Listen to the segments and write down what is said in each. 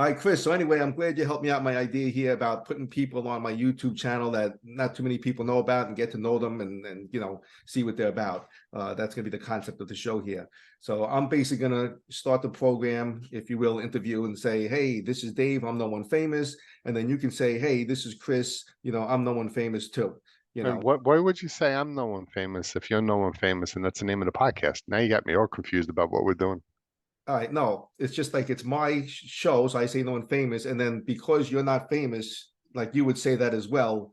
All right, Chris. So anyway, I'm glad you helped me out my idea here about putting people on my YouTube channel that not too many people know about and get to know them and see what they're about. That's gonna be the concept of the show here. So I'm basically gonna start the program, if you will, interview and say, hey, this is Dave, I'm no one famous. And then you can say, hey, this is Chris, I'm no one famous too. You And know, why would you say I'm no one famous if you're no one famous and that's the name of the podcast? Now you got me all confused about what we're doing. All right, no, it's just like it's my show, so I say no one famous, and then because you're not famous, like you would say that as well,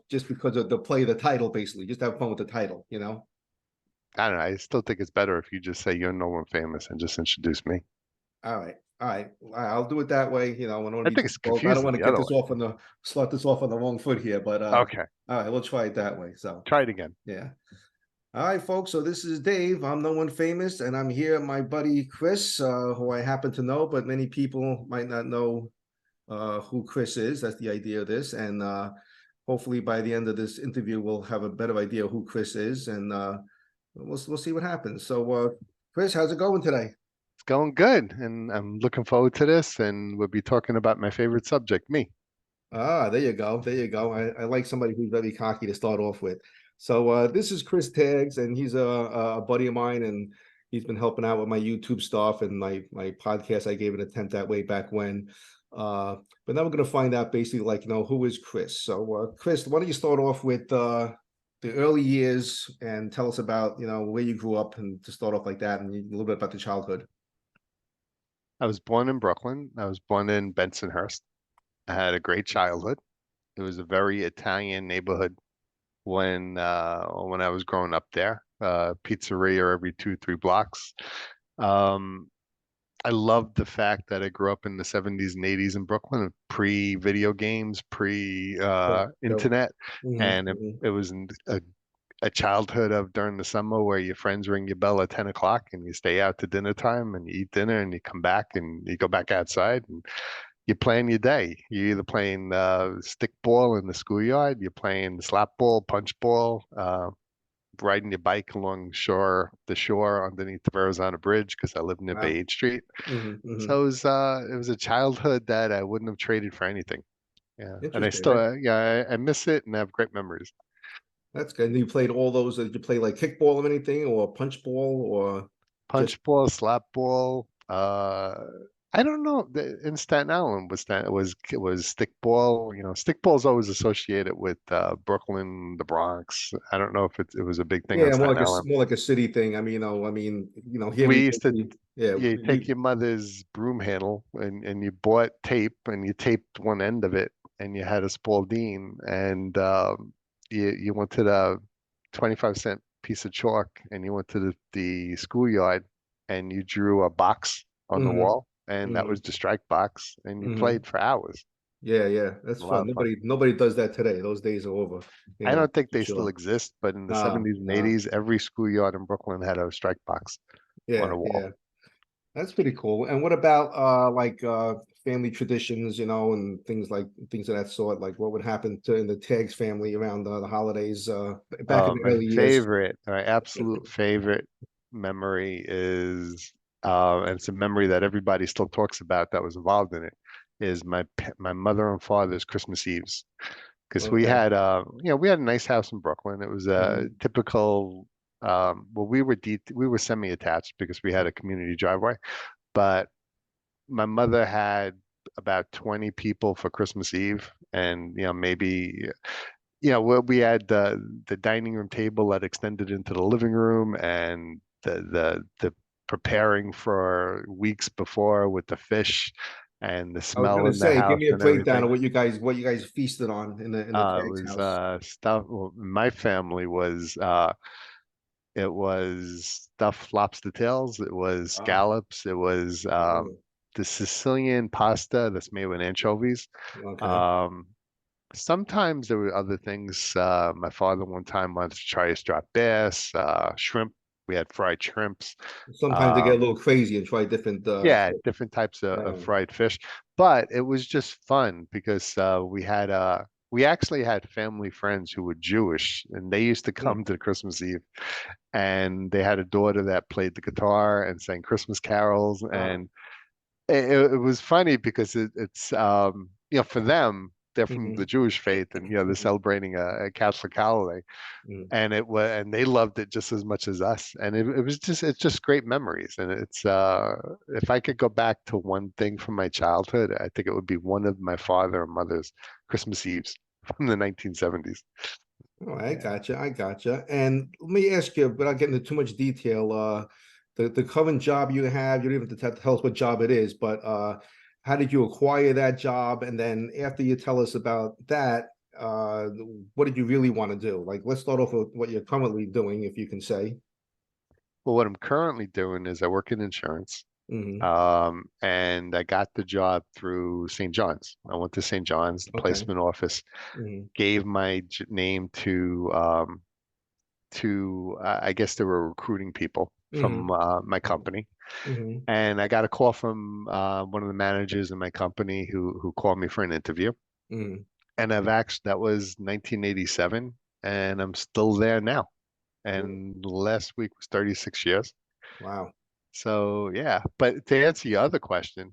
just because of the play of the title, basically, just have fun with the title. I don't know. I still think it's better if you just say you're no one famous and just introduce me. All right, I'll do it that way. I don't want I to be think too it's bold. I don't confusing want to the get other this way. off on the start this off on the wrong foot here, but Okay, all right, we'll try it that way. So try it again. yeah. All right, folks. So this is Dave. I'm no one famous, and I'm here with my buddy Chris, who I happen to know, but many people might not know who Chris is. That's the idea of this. And hopefully by the end of this interview, we'll have a better idea who Chris is, and we'll see what happens. So, Chris, how's it going today? It's going good, and I'm looking forward to this. And we'll be talking about my favorite subject, me. Ah, there you go. There you go. I like somebody who's very cocky to start off with. So this is Chris Taggs, and he's a buddy of mine, and he's been helping out with my YouTube stuff and my podcast. I gave an attempt that way back when. Uh, but now we're gonna find out basically like who is Chris. So Chris, why don't you start off with the early years and tell us about where you grew up and to start off like that and a little bit about the childhood. I was born in Brooklyn. I was born in Bensonhurst. I had a great childhood. It was a very Italian neighborhood when I was growing up there. Pizzeria every 2, 3 blocks. Um, I loved the fact that I grew up in the 70s and 80s in Brooklyn, pre-video games, pre Yeah. So, internet, mhm, and it, mhm. it was a childhood of during the summer where your friends ring your bell at 10 o'clock and you stay out to dinner time and you eat dinner and you come back and you go back outside and you plan your day. You're either playing stick ball in the schoolyard, you're playing slap ball, punch ball, riding your bike along the shore underneath the Verrazano Bridge because I live near Bay Wow. 8th Street. Hmm. So it was a childhood that I wouldn't have traded for anything. Yeah, and I Interesting. still I miss it and I have great memories. That's good. And you played all those. Did you play like kickball or anything, or punch ball, or just Punch ball, slap ball. I don't know. In Staten Island was stick ball. Stick ball is always associated with Brooklyn, the Bronx. I don't know if it was a big thing on yeah, Staten Island. more like a city thing. I mean, here We we used to, yeah yeah, you take your mother's broom handle and you bought tape and you taped one end of it and you had a Spalding and you went to the 25-cent piece of chalk and you went to the schoolyard and you drew a box on the hmm wall and that hmm was the strike box and you hmm played for hours. yeah, that's A lot fun. of fun. Nobody does that today. Those days are over. I don't think For they still sure. exist, but in the Nah, 70s and nah. 80s, every schoolyard in Brooklyn had a strike box on Yeah, a wall. yeah. That's pretty cool. And what about like family traditions, and things of that sort? Like what would happen to in the Taggs family around the holidays back in the early years? My absolute favorite memory is, and it's a memory that everybody still talks about that was involved in it, is my mother and father's Christmas Eves. Because Okay. we had a nice house in Brooklyn. It was a Hmm. typical, well, we were semi-attached because we had a community driveway, but my mother had about 20 people for Christmas Eve, and maybe we had the dining room table that extended into the living room and the preparing for weeks before with the fish and the I was smell gonna in the say, give house me a and breakdown everything. of what you guys feasted on in the It Taggs was house. stuff. Well, my family was it was stuffed lobster tails. It was Wow. scallops. It was Oh, the Sicilian pasta that's made with anchovies. okay. Um, Sometimes there were other things. My father one time wanted to try a striped bass, shrimp. We had fried shrimps. Sometimes they get a Um, little crazy and try different yeah, different types of uh, fried fish. But it was just fun because we actually had family friends who were Jewish, and they used to hmm. come to Christmas Eve, and they had a daughter that played the guitar and sang Christmas carols, Wow. and it was funny because it's for them, they're from the Hmm. Jewish faith, and they're Hmm. celebrating a Catholic holiday, Hmm. and they loved it just as much as us, and it's just great memories, and it's if I could go back to one thing from my childhood, I think it would be one of my father and mother's Christmas Eves from the 1970s. Oh, I gotcha. I gotcha. And let me ask you, without getting into too much detail, the current job you have, you don't even have to tell us what job it is, but how did you acquire that job? And then after you tell us about that, uh, what did you really want to do? Like, let's start off with what you're currently doing, if you can say. Well, what I'm currently doing is I work in insurance. Hmm. And I got the job through St. John's. I went to St. John's, the Okay. placement office, Hmm. gave my name to I guess they were recruiting people from Hmm. my company, Hmm. and I got a call from one of the managers in my company who called me for an interview. Hmm. And I've actually that was 1987, and I'm still there now. And last week was 36 years. Wow. So yeah, but to answer your other question,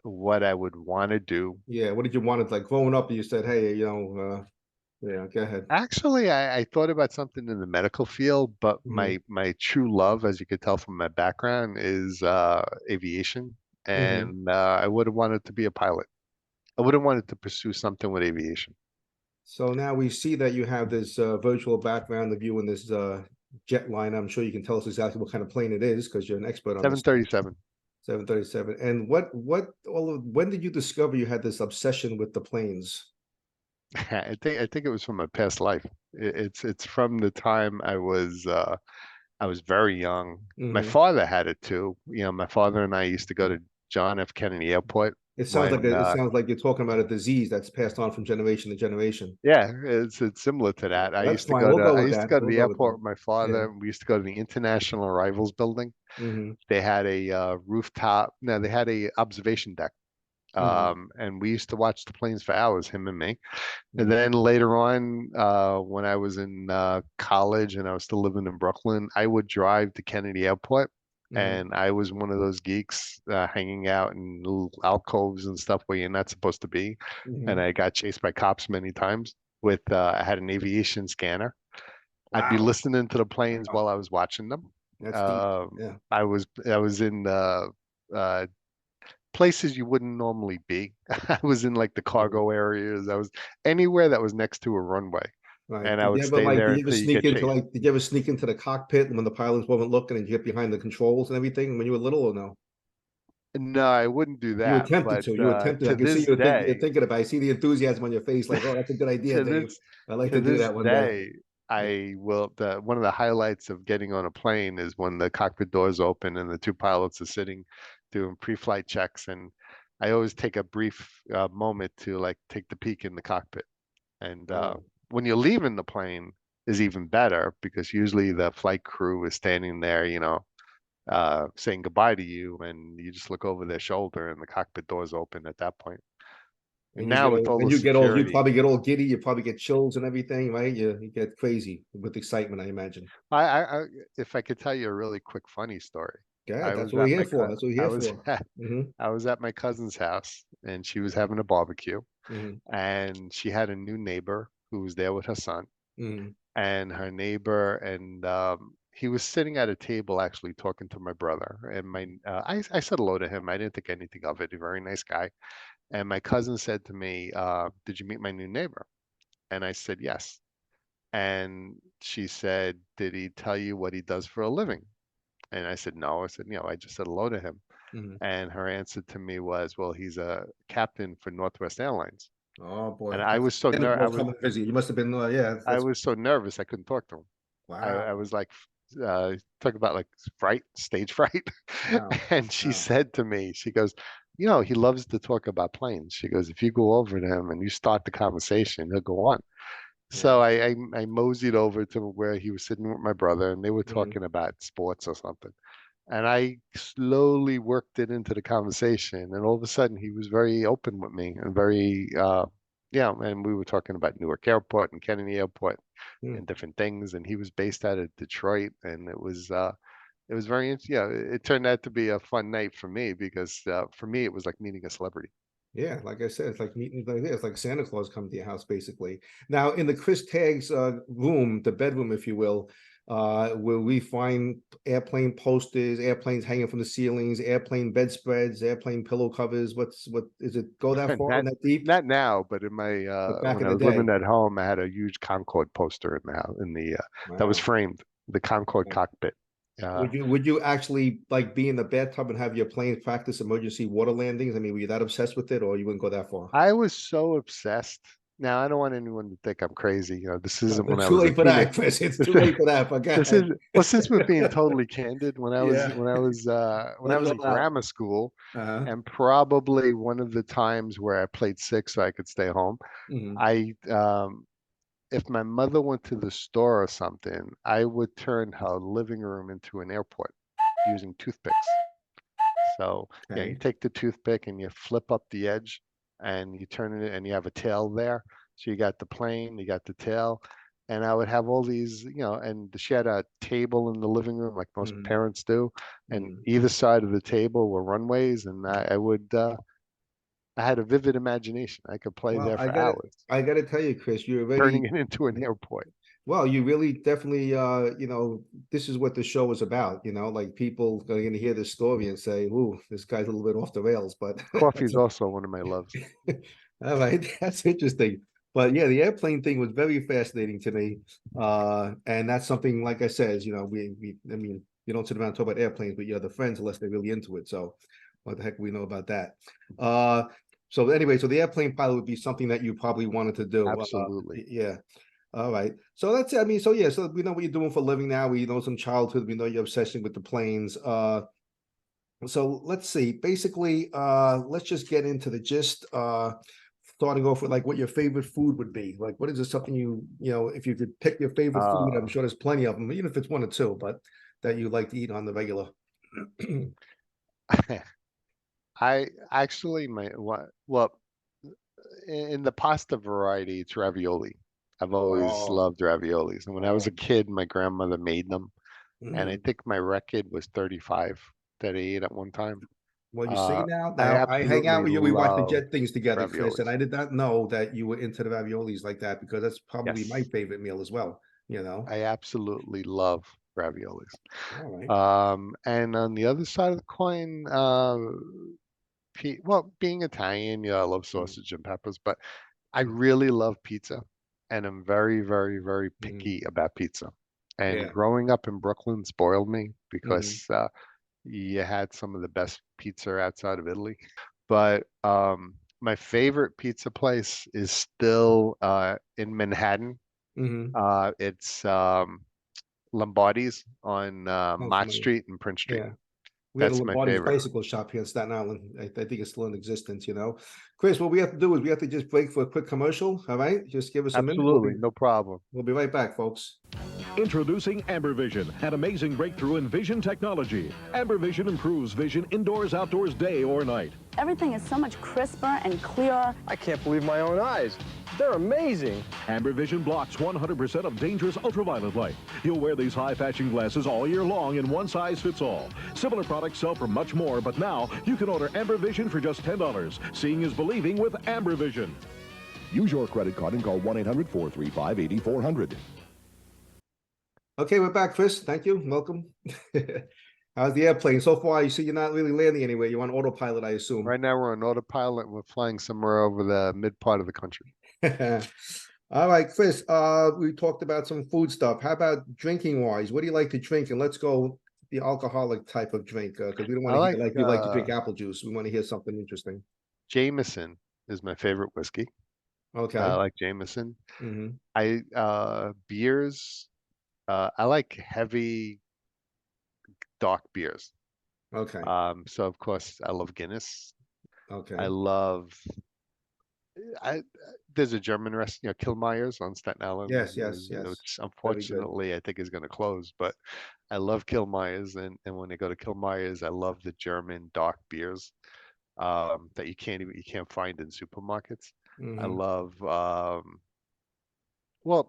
what I would want to do. Yeah. What did you want to like growing up? You said, hey, yeah, go ahead. Actually, I thought about something in the medical field, but Hmm. my true love, as you could tell from my background, is aviation, Hmm. and I would have wanted to be a pilot. I would have wanted to pursue something with aviation. So now we see that you have this virtual background of you in this jet line. I'm sure you can tell us exactly what kind of plane it is because you're an expert on this stuff. 737. 737. And when did you discover you had this obsession with the planes? I think it was from a past life. It's from the time I was very young. My Hmm. father had it too. My father and I used to go to John F. Kennedy Airport when It sounds like you're talking about a disease that's passed on from generation to generation. yeah, it's similar to Yeah, that. that's fine. We'll go I with used to that. go to We'll the go with airport that. with my Yeah. father. We used to go to the International Arrivals building. Hmm. They had a rooftop. No, they had a observation deck. Hmm. And we used to watch the planes for hours, him and me. And Hmm. then later on, when I was in college and I was still living in Brooklyn, I would drive to Kennedy Airport. Hmm. And I was one of those geeks hanging out in little alcoves and stuff where you're not supposed to be. And Hmm. I got chased by cops many times with, I had an aviation scanner. I'd be Wow. listening to the planes Wow. while I was watching them. That's deep. Yeah. I was in uh, places you wouldn't normally be. I was in like the Mhm. cargo areas. I was anywhere that was next to a runway, Right. and I would stay there until you get chased. Did you ever sneak into the cockpit when the pilots weren't looking and you get behind the controls and everything when you were little or no? No, I wouldn't do You that. attempted But to. You attempted. I to can see this you're day, thinking about it. I see the enthusiasm on your face, like, oh, that's a good idea, to Dave. this I'd like to to do this that one day. day, Yeah. I will. One of the highlights of getting on a plane is when the cockpit doors open and the two pilots are sitting doing pre-flight checks, and I always take a brief moment to like take the peek in the cockpit. And Oh, when you're leaving the plane is even better because usually the flight crew is standing there, saying goodbye to you, and you just look over their shoulder, and the cockpit doors open at that point. And now with all the you security, probably get all giddy. You probably get chills and everything, right? You get crazy with excitement, I imagine. I if I could tell you a really quick funny story, Yeah, I that's was what we're at here my for. co That's what we're I here was for. Hmm. I was at my cousin's house, and she was having a barbecue, Hmm. and she had a new neighbor who was there with her son, Hmm. and her neighbor, and he was sitting at a table actually talking to my brother, and I said hello to him. I didn't think anything of it. A very nice guy. And my cousin said to me, "Did you meet my new neighbor?" And I said yes. And she said, "Did he tell you what he does for a living?" And I said no. I said, I just said hello to him. Hmm. And her answer to me was, "Well, he's a captain for Northwest Airlines." Oh And boy, that's again the boys coming to visit. You must have been, yeah, I that's was so nervous I couldn't talk to him. I wow, was like, talk about like fright, stage fright. wow, And she wow. said to me, she goes, he loves to talk about planes. She goes, if you go over to him and you start the conversation, he'll go on. Yeah. So I moseyed over to where he was sitting with my brother, and they were Hmm. talking about sports or something. And I slowly worked it into the conversation, and all of a sudden he was very open with me and very, yeah. And we were talking about Newark Airport and Kennedy Airport Hmm. and different things. And he was based out of Detroit, and it was it was very, yeah, it turned out to be a fun night for me because for me, it was like meeting a celebrity. Yeah, like I said, it's like meeting like this, it's like Santa Claus coming to your house, basically. Now, in the Chris Tagg's room, the bedroom, if you will we find airplane posters, airplanes hanging from the ceilings, airplane bedspreads, airplane pillow covers? What is it go that far Not and that deep? not now, but in my But back when in I the was living day. at home, I had a huge Concorde poster in the house in the that was Wow. framed, the Concorde Wow. cockpit. Uh, Would you actually like be in the bathtub and have your plane practice emergency water landings? I mean, were you that obsessed with it, or you wouldn't go that far? I was so obsessed. Now, I don't want anyone to think I'm crazy. This No, isn't when it's I too was a late for teenager. that, Chris. It's This too is, late for that. But go this is ahead. well, since we're being totally candid, Yeah, when I let it was in all out. grammar school, Uh-huh. and probably one of the times where I played sick so I could stay home, Hmm. I if my mother went to the store or something, I would turn her living room into an airport using toothpicks. So, yeah, you Okay. take the toothpick and you flip up the edge and you turn it and you have a tail there. So you got the plane, you got the tail. And I would have all these, and she had a table in the living room like most Hmm. parents do. And Hmm. either side of the table were runways. And I had a vivid imagination. I could play Well, there for hours, I gotta tell you, Chris, you're turning already it into an airport. well, you really definitely this is what the show is about, like people are gonna hear this story and say, "Ooh, this guy's a little bit off the rails," but Coffee that's is also one of my loves. all right, that's interesting. But yeah, the airplane thing was very fascinating to me. And that's something, like I said, I mean, you don't sit around and talk about airplanes with your other friends unless they're really into it. So what the heck we know about that? Uh, so anyway, so the airplane pilot would be something that you probably wanted to do. Absolutely. Yeah. All right. So that's it. I mean, so yeah, so we know what you're doing for a living now. We know some childhood. We know your obsession with the planes. So let's see. Basically, let's just get into the gist. Starting off with like what your favorite food would be. Like, what is it something if you could pick your favorite food, I'm Uh, sure there's plenty of them, even if it's one or two, but that you like to eat on the regular. I actually my what well in the pasta variety, it's ravioli. I've always Oh, loved raviolis. And when I was oh. a kid, my grandmother made them. And I Mhm. think my record was 35 that I ate at one time. Well, you see now, I I hang out absolutely with you. We watch the love Jet things together, Chris, and raviolis. I did not know that you were into the raviolis like that because that's probably my Yes, favorite meal as well. You know. I absolutely love raviolis. All right. And on the other side of the coin, being Italian, yeah, I love sausage and peppers, but I really love pizza, and I'm very, very, very Mm-hmm. picky about pizza. And Yeah. growing up in Brooklyn spoiled me Hmm. because you had some of the best pizza outside of Italy. But my favorite pizza place is still in Manhattan. Hmm. It's Lombardi's on I'm Mott familiar. Street and Prince Street. Yeah. We had a That's my Lombardi's favorite. bicycle shop here in Staten Island. I think it's still in existence. Chris, what we have to do is we have to just break for a quick commercial. All right. Just give us a minute. Absolutely, no problem. We'll be right back, folks. Introducing AmberVision, an amazing breakthrough in vision technology. AmberVision improves vision indoors, outdoors, day or night. Everything is so much crisper and clearer. I can't believe my own eyes. They're amazing. AmberVision blocks 100% of dangerous ultraviolet light. You'll wear these high-fashion glasses all year long and one size fits all. Similar products sell for much more, but now you can order AmberVision for just $10. Seeing is believing with AmberVision. Use your credit card and call 1-800-435-8400. Okay, we're back, Chris. Thank you. Welcome. How's the airplane so far? You see, you're not really landing anywhere. You're on autopilot, I assume. Right now we're on autopilot and we're flying somewhere over the mid part of the country. All right, Chris. We talked about some food stuff. How about drinking wise? What do you like to drink? And let's go the alcoholic type of drink because we don't I want to hear like like you like to drink apple juice. We want to hear something interesting. Jameson is my favorite whiskey. I Okay. like Jameson. Hmm. I beers. I like heavy dark beers. Okay. So of course I love Guinness. I Okay. love I there's a German restaurant, Kilmeyer's on Staten Island, Yes. Yes. Yes. which Very good. unfortunately I think is going to close. But I love Kilmeyer's, and when I go to Kilmeyer's, I love the German dark beers that you can't find in supermarkets. I Hmm. love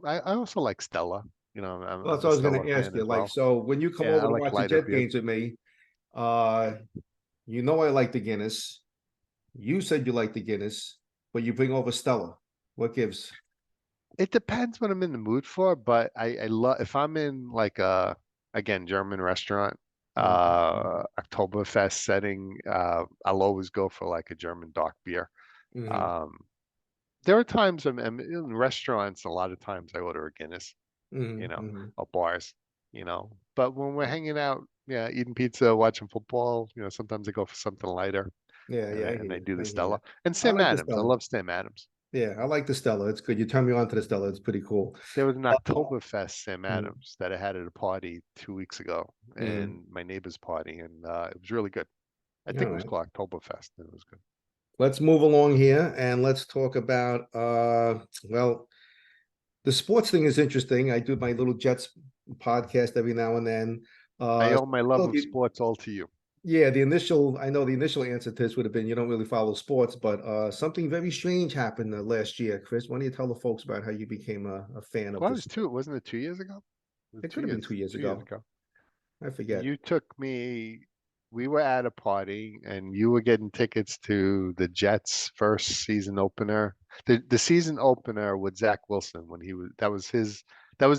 I also like Stella. Well, that's I'm what a I was Stella going to ask fan you. as Like, well. so when you come Yeah, I over to like watch the lighter Jet beers. games with me, uh, you know I like the Guinness. You said you like the Guinness, but you bring over Stella. What gives? It depends what I'm in the mood for, but I love if I'm in like a again German restaurant, Mm-hmm. Oktoberfest setting, I'll always go for like a German dark beer. Mm-hmm. Um, there are times I'm in restaurants, a lot of times I order a Guinness, Mm-hmm. or bars, But when we're hanging out, yeah, eating pizza, watching football, sometimes I go for something lighter, Yeah, and yeah, I, I and hear I you. do I the hear you. Stella and I Sam like the Adams. I Stella. love Sam Adams. Yeah, I like the Stella. It's good. You turned me on to the Stella. It's pretty cool. There was an Oktoberfest Sam Mm, Adams that I had at a party 2 weeks ago, mm. and my neighbor's party, and it was really good. I All think it was right. called Oktoberfest, and it was good. Let's move along here and let's talk about well, the sports thing is interesting. I do my little Jets podcast every now and then. I Uh owe my love so of sports all to you. yeah, I know the initial answer to this would have been you don't really follow sports, but something very strange happened last year, Chris. Why don't you tell the folks about how you became a fan of Well, this? wasn't it 2 years ago? It was It could have been 2 years 2 years ago. ago. I forget. You took me, we were at a party and you were getting tickets to the Jets first season opener. The season opener with Zach Wilson when that was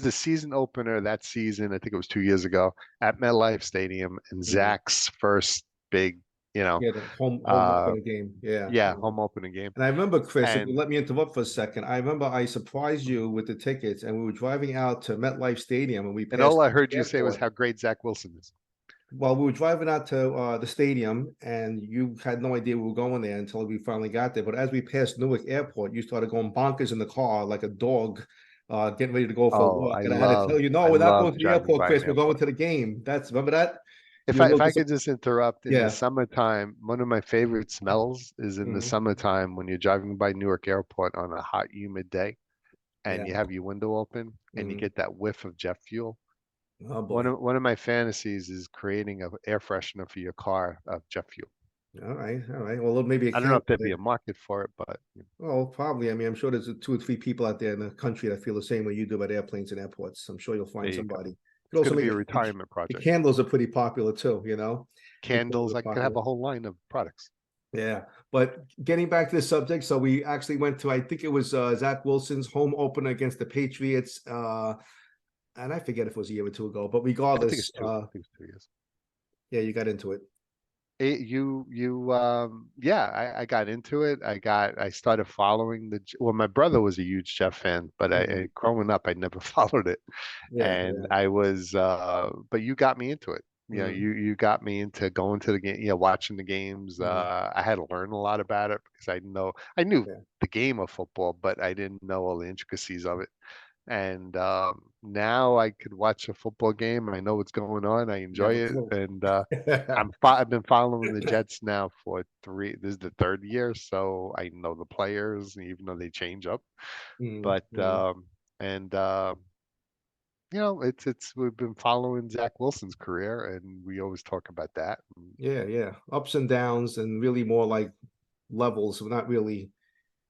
the season opener that season. I think it was 2 years ago at MetLife Stadium and Mhm. Zach's first big, you know, Yeah, the home uh, opener game. Yeah, yeah, yeah. home opening game. And I remember, Chris, if you And let me interrupt for a second, I remember I surprised you with the tickets, and we were driving out to MetLife Stadium, and we and passed all I through heard the you say was airport. how great Zach Wilson is. Well, we were driving out to the stadium, and you had no idea we were going there until we finally got there. But as we passed Newark Airport, you started going bonkers in the car like a dog, getting ready to go for a Oh, walk. And I had to tell you, no, I we're not going love to the driving airport, by an Chris. We're going airport. to the game. That's remember that? If You were I a if little I could just interrupt, in the yeah. summertime, one of my favorite smells is in the Mhm. summertime when you're driving by Newark Airport on a hot, humid day Yeah. and you have your window open and you Mhm. get that whiff of jet fuel. Oh One boy. of one of my fantasies is creating an air freshener for your car of jet fuel. All right. All right. Well, maybe a I don't know can. if there'd be a market for it, but Well, probably. I mean, I'm sure there's 2 or 3 people out there in the country that feel the same way you do about airplanes and airports. I'm sure you'll there find you go. somebody. You could It's going also to be make a the, retirement the project. candles are pretty popular too, The candles Candles, I are could have popular. a whole line of products. Yeah. But getting back to the subject, so we actually went to, I think it was Zach Wilson's home opener against the Patriots. And I forget if it was a year or two ago, but I think regardless, it's two. I think it's 2 years. yeah, you got into it. Yeah, I got into it. I started following well, my brother was a huge Jeff fan, but Mhm. growing up, I never followed it. Yeah, And yeah. I was, but you got me into it. Mhm. You got me into going to the game, watching the games. Mhm. I had to learn a lot about it because I knew Yeah. the game of football, but I didn't know all the intricacies of it. And now I could watch a football game. I know what's going on. I You have enjoy a it, clue. and I've been following the Jets now for three. This is the third year, so I know the players, even though they change up. Mhm. But Mhm. and it's we've been following Zach Wilson's career, and we always talk about that. Yeah, yeah. Ups and downs and really more like levels. Not really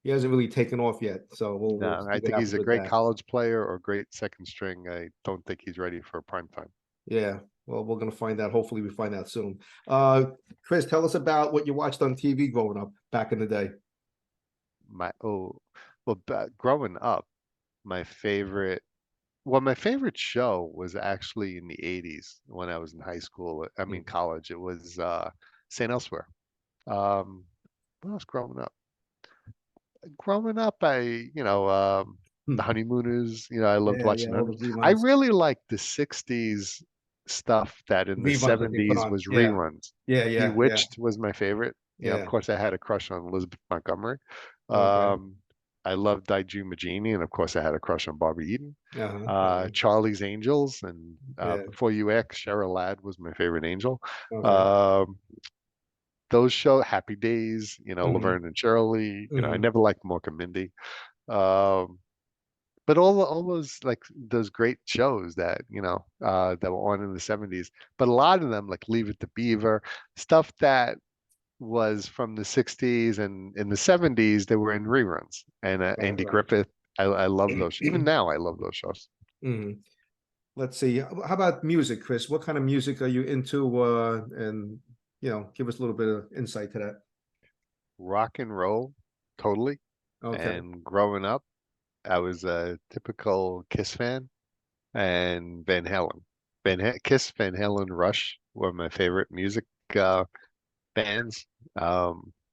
he hasn't really taken off yet. So we'll No, see I what think he's happens a with great that. college player or great second string. I don't think he's ready for prime time. Yeah. Well, we're gonna find out. Hopefully we find out soon. Chris, tell us about what you watched on TV growing up back in the day. Growing up, my favorite. Well, my favorite show was actually in the 80s when I was in high school. I mean, Mm. college. It was St. Elsewhere. Um, when I was growing up, the Hmm. Honeymooners, I loved Yeah, yeah, watching all them. the I reruns. really liked the 60s stuff that in the Reruns that they put 70s on. was Yeah, reruns. yeah, yeah, yeah, Bewitched was my favorite. Of yeah. course, I had a crush on Elizabeth Montgomery. Okay. Um, I loved Daiju Majini, and of course, I had a crush on Barbara Eden. Uh-huh. Uh-huh. Charlie's Angels, and Yeah. Before You Act, Cheryl Ladd was my favorite angel. Okay. Um, those show Happy Days, Hmm. Laverne and Shirley. I Hmm. never liked Mork and Mindy. Um, but all those like those great shows that were on in the 70s, but a lot of them like Leave It to Beaver, stuff that was from the 60s and in the 70s they were in reruns. And Right, Andy right. Griffith, I love those. Even now, I love those shows. Hmm. let's see. How about music, Chris? What kind of music are you into? And give us a little bit of insight to that. Rock and roll, totally. Okay. And growing up, I was a typical Kiss fan and Van Halen. Kiss, Van Halen, Rush were my favorite music uh, bands.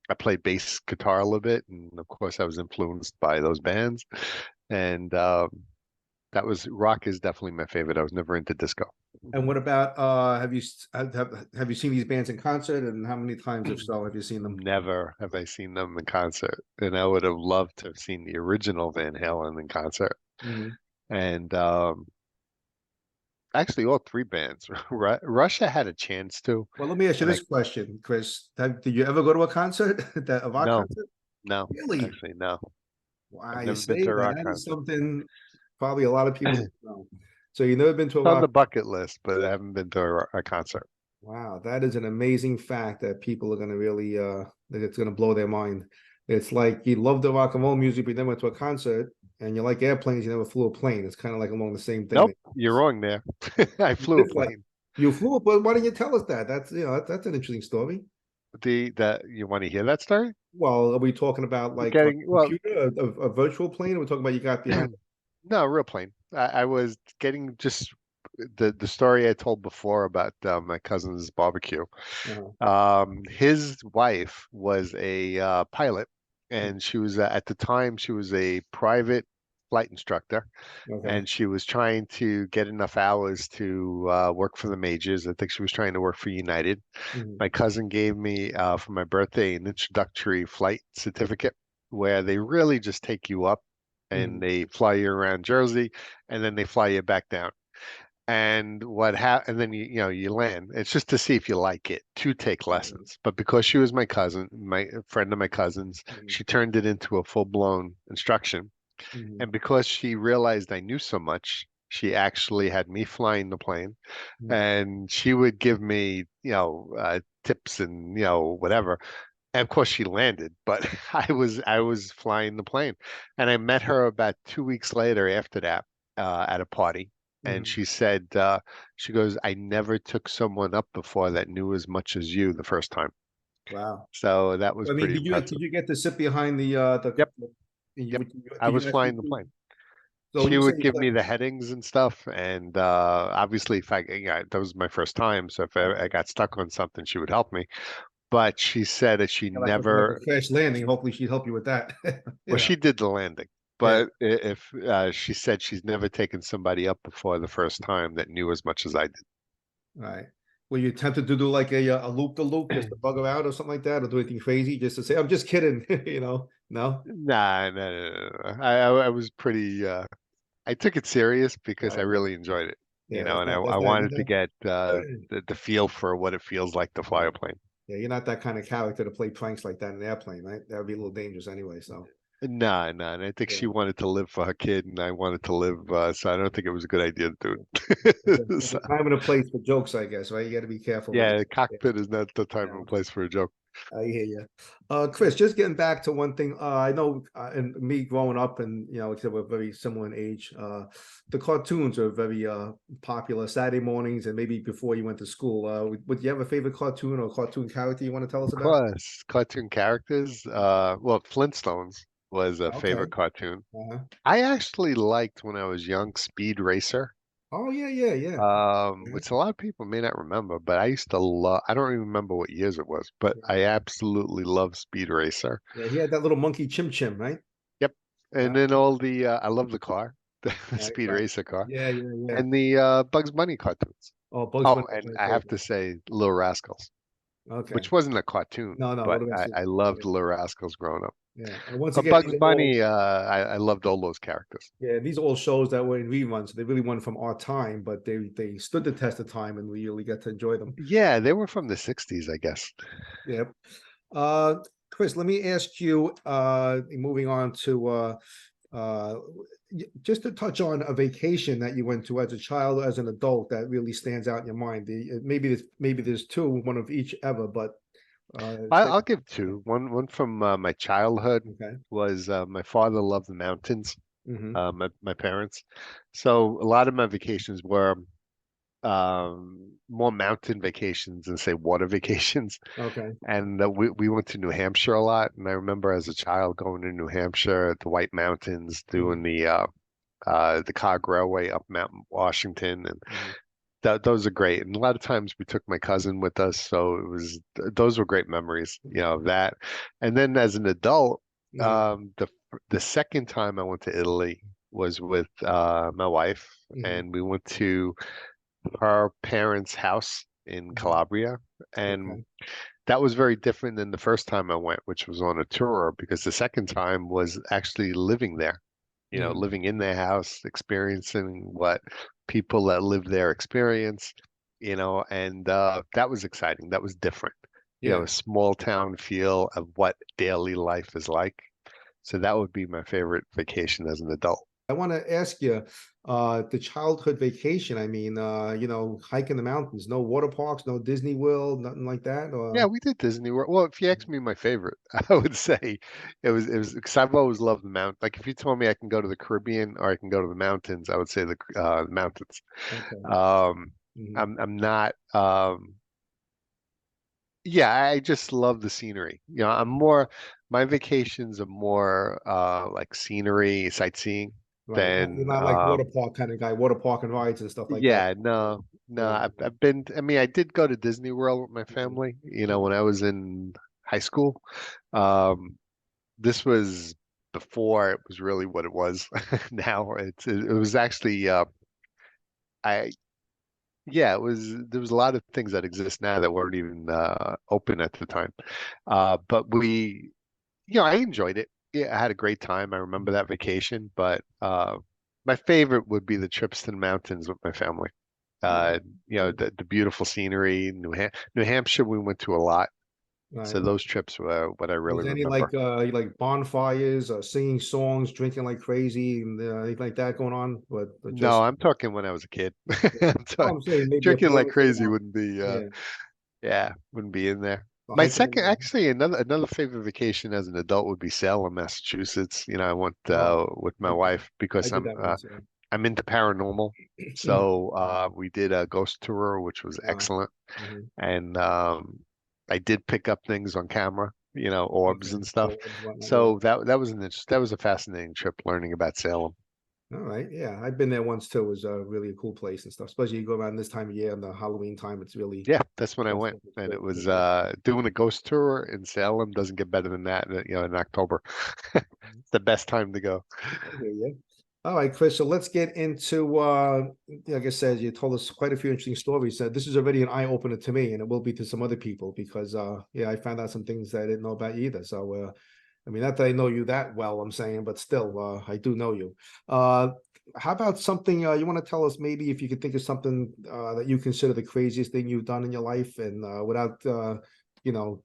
I played bass guitar a little bit, and of course, I was influenced by those bands. And that was rock is definitely my favorite. I was never into disco. And what about have you seen these bands in concert, and how many times, if so, have you seen them? Never have I seen them in concert, and I would have loved to have seen the original Van Halen in concert. Mhm. And actually, all three bands. Russia had a chance to, Well, let me ask you and I this question, Chris. Did you ever go to a concert, a rock no, concert? no, Really? actually no. Wow, I've you never been see, to a now rock that is concert. something probably a lot of people don't know. So you've never been to a It's on the rock. bucket list, but I haven't been to a concert. Wow, that is an amazing fact that people are going to really that it's going to blow their mind. It's like you love the rock and roll music, but you never went to a concert, and you like airplanes, you never flew a plane. It's kind of like along the same thing. Nope, you're wrong there. I You flew a did fly. plane. You flew, but why didn't you tell us that? That's that's an interesting story. The you want to hear that story? Well, are we talking about like a Getting well, computer, a virtual plane? Or we're talking about you got behind. no, real plane. I was getting just the story I told before about my cousin's barbecue. Uh-huh. His wife was a pilot, and she was at the time she was a private flight instructor, Okay. and she was trying to get enough hours to work for the majors. I think she was trying to work for United. Mhm. My cousin gave me for my birthday an introductory flight certificate where they really just take you up and Mhm. they fly you around Jersey and then they fly you back down. And and then you land. It's just to see if you like it, to take lessons. But because she was my cousin, my friend of my cousin's, Mhm. she turned it into a full-blown instruction. Mhm. And because she realized I knew so much, she actually had me flying the plane, Mhm. and she would give me, tips and whatever. And of course, she landed, but I was flying the plane, and I met her about 2 weeks later after that at a party, and Mhm. she said, she goes, "I never took someone up before that knew as much as you the first time." Wow. So that was I mean, pretty did impressive. you get to sit behind Yep, you, yep. I did was you actually flying the plane. so when She you say would give me the headings and stuff, and obviously, if that was my first time, so if I got stuck on something, she would help me. But she said that she like with like a never, crash landing, hopefully she'd help you with that. well, You know. she did the landing, Yeah. but if she said she's never taken somebody up before the first time that knew as much as I Right. Were you tempted to do like a loop the loop just to did. bug her out or something like that, or do anything crazy just to say, I'm just kidding, No? Nah, no. I was pretty. I took it serious because I Yeah. really enjoyed it, Yeah, and I that's not wanted to get the feel for what it feels like to fly yeah. a plane. Yeah, you're not that kind of character to play pranks like that in an airplane, right? That would be a little dangerous anyway. So Nah, nah. And I think yeah. she wanted to live for her kid, and I wanted to live. So I don't think it was a good idea to do it. There's So, a time and a place for jokes, I guess, right? You got to be careful with yeah, it. the Yeah. cockpit is not the time Yeah. and place for a joke. I hear you. Chris, just getting back to one thing. I know, and me growing up, and except we're very similar in age. The cartoons are very popular Saturday mornings, and maybe before you went to school. Would you have a favorite cartoon or cartoon character you want to tell us Of about? course, cartoon characters. Well, Flintstones was a Okay. favorite cartoon. Uh-huh. I actually liked when I was young Speed Racer. Oh yeah, yeah, yeah. Yeah. Which a lot of people may not remember, but I used to love, I don't even remember what years it was, but I absolutely love Speed Racer. Yeah, he had that little monkey Chim Chim, right? Yep. Uh, And then all I love the car, the right, Speed right. Racer car, Yeah, yeah, yeah. and the Bugs Bunny cartoons. Oh, Bugs Oh, Bunny was and my I have favorite. to say Little Rascals, Okay. which wasn't a cartoon, No, no. What but about I you? loved Yeah, Little Rascals growing up. yeah. And once But again, Bugs these are all Bunny, I loved all those characters. yeah, these are all shows that were in reruns. So they really weren't from our time, but they stood the test of time, and we really got to enjoy them. Yeah, they were from the 60s, I guess. Yep. Uh, Chris, let me ask you. Moving on to uh, just to touch on a vacation that you went to as a child or as an adult that really stands out in your mind. Maybe there's two, one of each ever, but I'll give two. One from my childhood okay, was my father loved the mountains, my parents. So a lot of my vacations were more mountain vacations than say water vacations. Okay. And we went to New Hampshire a lot. And I remember as a child going to New Hampshire, the White Mountains, doing the Cog Railway up Mount Washington, and those are great. And a lot of times we took my cousin with us, so it was those were great memories, of that. And then as an adult, the second time I went to Italy was with my wife, and we went to her parents' house in Calabria, and Okay. that was very different than the first time I went, which was on a tour, because the second time was actually living there, living in their house, experiencing what people that live there experience, and that was exciting. That was different, Yeah. a small town feel of what daily life is like. So that would be my favorite vacation as an adult. I want to ask you, the childhood vacation. I mean, hike in the mountains, no water parks, no Disney World, nothing like that. Yeah, Or we did Disney World. Well, if you ask me my favorite, I would say it was because I've always loved the mount. Like if you told me I can go to the Caribbean or I can go to the mountains, I would say the mountains. okay. Um, Mhm. I'm not. Yeah, I just love the scenery. My vacations are more like scenery, sightseeing Right. You're than not like water park kind of guy, water park and rides and stuff like that. yeah, no, Right. I've been, I mean, I did go to Disney World with my family, when I was in high school. Um, this was before it was really what it was. Now it was actually I yeah, there was a lot of things that exist now that weren't even open at the time. But I enjoyed it. Yeah, I had a great time. I remember that vacation, but my favorite would be the trips to the mountains with my family. Right. The beautiful scenery, New Hampshire we went to a lot. Right. So those trips were what I really Was any remember. like bonfires, singing songs, drinking like crazy, and anything like that going on? But No, just I'm talking when I was a kid. I'm oh, talking, I'm saying maybe a drinking like parent day crazy out. wouldn't be Yeah, wouldn't be in there. or My hiking in second, the actually, another favorite vacation as an adult would be Salem, Massachusetts. I went oh, with my I did wife I because did that once. I'm into paranormal. Yeah. So we did a ghost tour, which was Wow. excellent. Mhm. And I did pick up things on camera, orbs Okay. and stuff. Oh, and whatnot, yeah. So that was a fascinating trip learning about Salem. All right. Yeah, I've been there once too. It was really a cool place and stuff. Especially you go around this time of year in the Halloween time. It's really Yeah, that's when I that went, stuff is and it cool. was doing a ghost tour in Salem doesn't get better than that, in October. It's the best time to go. I hear you. All right, Chris. So let's get into like I said, you told us quite a few interesting stories. This is already an eye opener to me, and it will be to some other people because yeah, I found out some things that I didn't know about you either. So I mean, not that I know you that well, I'm saying, but still, I do know you. How about something you want to tell us? Maybe if you could think of something that you consider the craziest thing you've done in your life, and without you know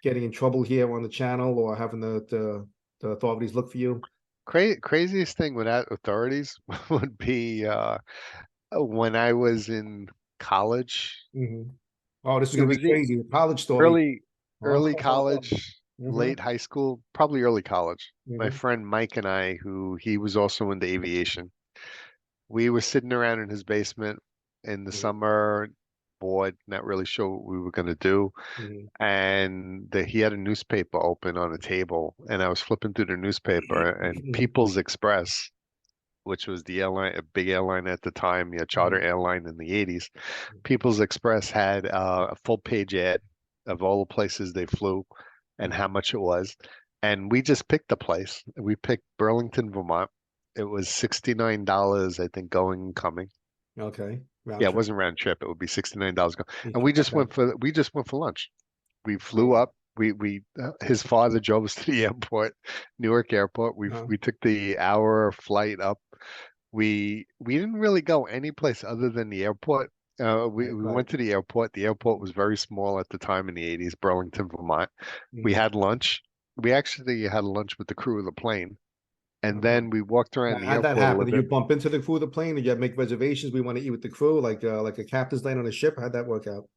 getting in trouble here on the channel or having the authorities look for you. Craziest thing without authorities would be when I was in college. Hmm. Oh, this is It gonna be was the crazy. The college story. early early college, Hmm. late high school, probably early college. My Hmm. friend Mike and I, who he was also into aviation, we were sitting around in his basement in the summer, bored, not really sure what we were going to do. Hmm. And he had a newspaper open on a table, and I was flipping through the newspaper, and People's Express, which was the airline, a big airline at the time, charter airline in the 80s. People's Express had a full page ad of all the places they flew and how much it was. And we just picked the place. We picked Burlington, Vermont. It was $69, I think, going and coming. Okay, round Yeah, it trip. wasn't round trip. It would be $69 going. You And forgot that. we just went for lunch. We flew Oh, up. We his father drove us to the airport, Newark Airport. uh, We took the hour flight up. We didn't really go any place other than the airport. We right. went to the airport. The airport was very small at the time in the 80s, Burlington, Vermont. We Mhm. had lunch. We actually had lunch with the crew of the plane. And Uh-huh. then we walked Now, around the how'd that airport a happen? little Did you bit. bump into the crew of the plane? Did you make reservations? We want to eat with the crew, like a captain's lane on a ship. How'd that work out?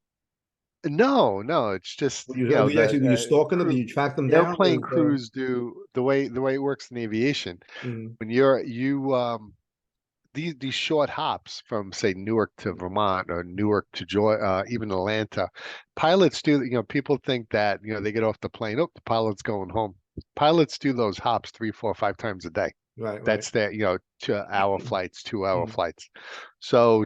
No, no, it's just, Were you actually were you stalking them? Did crew you track them down? airplane crews do the way it works in aviation, Mhm. when these short hops from say Newark to Vermont or Newark to even Atlanta, pilots do. People think that they get off the plane. Oh, the pilot's going home. Pilots do those hops 3, 4, 5 times a day. Right, right. That's their 2-hour flights, 2-hour Mhm. flights. So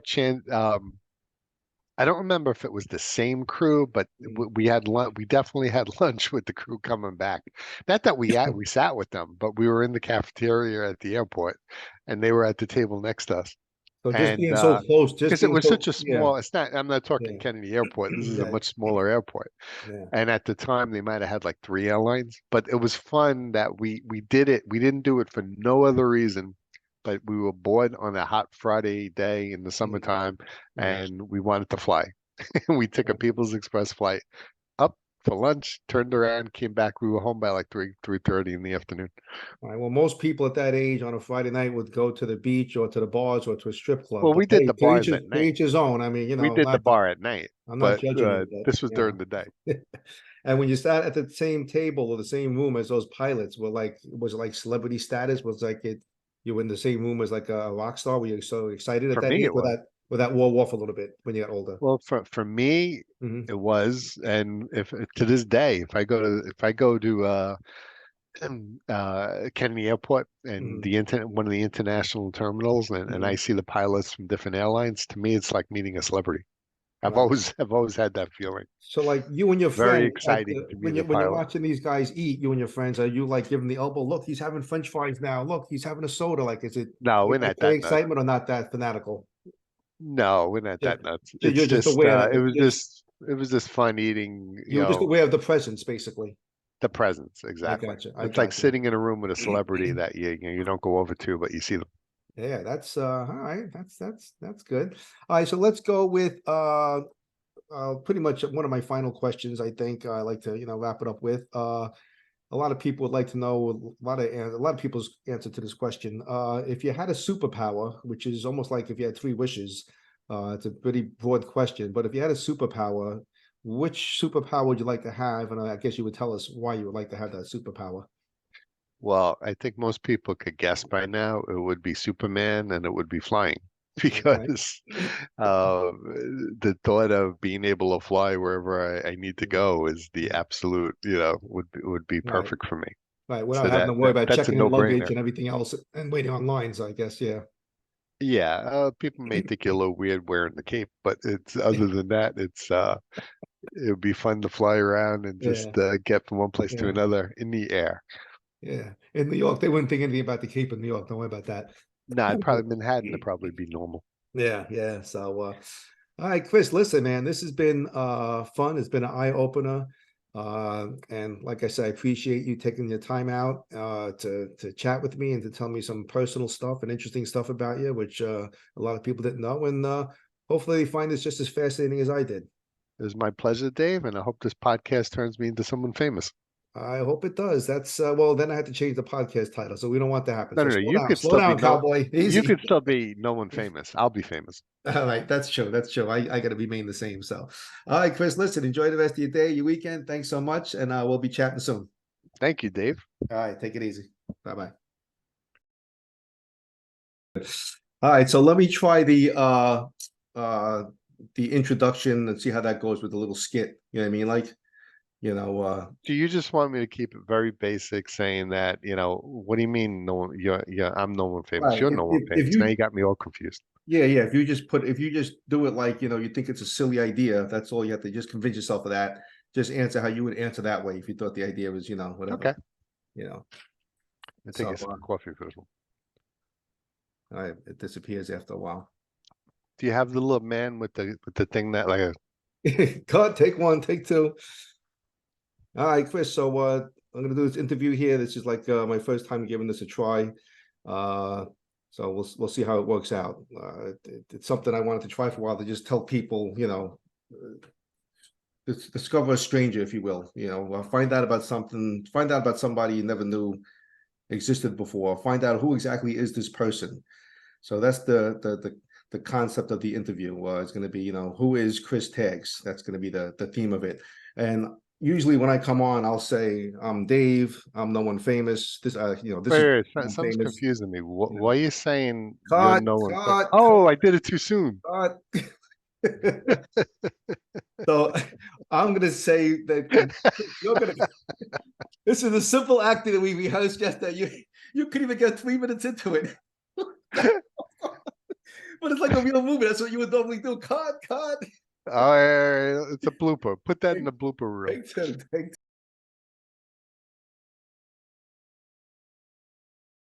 I don't remember if it was the same crew, but we had lunch. We definitely had lunch with the crew coming back. Not that we sat with them, but we were in the cafeteria at the airport, and they were at the table next to us. So just And being so close, just because it being was so, such a yeah, small, it's not. I'm not talking yeah, Kennedy Airport. This is a right, much smaller airport. yeah. And at the time, they might have had like 3 airlines, but it was fun that we did it. We didn't do it for no other reason, but we were bored on a hot Friday day in the Mhm. summertime, Right, and we wanted to fly. We took a right. People's Express flight up for lunch, turned around, came back. We were home by like 3:30 in the afternoon. All right. Well, most people at that age on a Friday night would go to the beach or to the bars or to a strip club. Well, But we did hey, the bars at to night. each his own. I mean, We did the bar at night, I'm not but judging you, but this was during the day. And when you sat at the same table or the same room as those pilots, was it like celebrity status? Was like you were in the same room as like a rock star? Were you so excited at For that me, age? it was. Or that wore off a little bit when you got older? Well, for me, Hmm. it was, and if to this day, if I go to Kennedy Airport and Hmm. one of the international terminals, and I Hmm. see the pilots from different airlines, to me, it's like meeting a celebrity. Right. I've always had that feeling. So like you and your Very friend at exciting the to meet a when you're pilot. watching these guys eat, you and your friends, are you like giving the elbow? Look, he's having French fries now. Look, he's having a soda. Like, is it No, we're not okay that nuts. excitement or not that fanatical? No, we're not Just, that nuts. you're It's just just aware that it was just fun eating, you were just aware of the presence, basically. the presence, I exactly. got you. I It's like got you. sitting in a room with a celebrity that you don't go over to, but you see them. Yeah, that's all right. That's good. All right, so let's go with pretty much one of my final questions. I think I like to wrap it up with. A lot of people would like to know a lot of people's answer to this question. If you had a superpower, which is almost like if you had 3 wishes, it's a pretty broad question. But if you had a superpower, which superpower would you like to have? And I guess you would tell us why you would like to have that superpower. Well, I think most people could guess by now it would be Superman and it would be flying Okay. because uh, the thought of being able to fly wherever I need to go is the absolute, would be Right. perfect for me. Right. Without So having to worry about that's a checking in luggage no-brainer. and everything else and waiting on lines, I guess. Yeah. Yeah, people may think you're a little weird wearing the cape, but it's other than that, it would be fun to fly around and Yeah. just get from one place to Yeah. another in the air. Yeah. In New York, they wouldn't think anything about the Cape in New York. Don't worry about that. Nah, probably Manhattan would probably be normal. Yeah, yeah. So all right, Chris, listen, man, this has been fun. It's been an eye opener. And like I said, I appreciate you taking your time out to chat with me and to tell me some personal stuff and interesting stuff about you, which a lot of people didn't know. And hopefully they find this just as fascinating as I did. It was my pleasure, Dave, and I hope this podcast turns me into someone famous. I hope it does. That's well, then I had to change the podcast title, so we don't want that to happen. No, So no, no. slow down, cowboy. You Easy. could still be no one famous. I'll be famous. All right, that's true. That's true. I got to remain the same. So, all right, Chris, listen, enjoy the rest of your day, your weekend. Thanks so much. And we'll be chatting soon. Thank you, Dave. All right, take it easy. Bye bye. All right, so let me try the introduction and see how that goes with the little skit. You know what I mean? Like, you know, Do you just want me to keep it very basic, saying that, what do you mean no one, I'm no one famous. right. You're no one If famous. Now you you got me all confused. yeah, yeah, if you just do it like, you think it's a silly idea, that's all you have to just convince yourself of that. Just answer how you would answer that way if you thought the idea was, whatever, Okay. you know. I take So a sip of coffee for this one. it disappears after a while. Do you have the little man with the thing that like a Cut, take one, take two. All right, Chris. So I'm gonna do this interview here. This is like my first time giving this a try. So we'll see how it works out. It's something I wanted to try for a while to just tell people, discover a stranger, if you will. Find out about somebody you never knew existed before. Find out who exactly is this person. So that's the concept of the interview. It's going to be, who is Chris Taggs? That's going to be the theme of it. And usually when I come on, I'll say, I'm Dave, I'm no one famous. This, this is Wait, no one something's famous. confusing me. You Why know. are you saying you're Cut, no one? cut, Oh, I did it too soon. cut. So I'm gonna say that you're gonna. This is a simple acting that we rehearsed yesterday. You couldn't even get 3 minutes into it. But it's like a real movie. That's what you would normally do. Cut, cut. Oh, it's a blooper. Put that in the blooper reel. Take two, take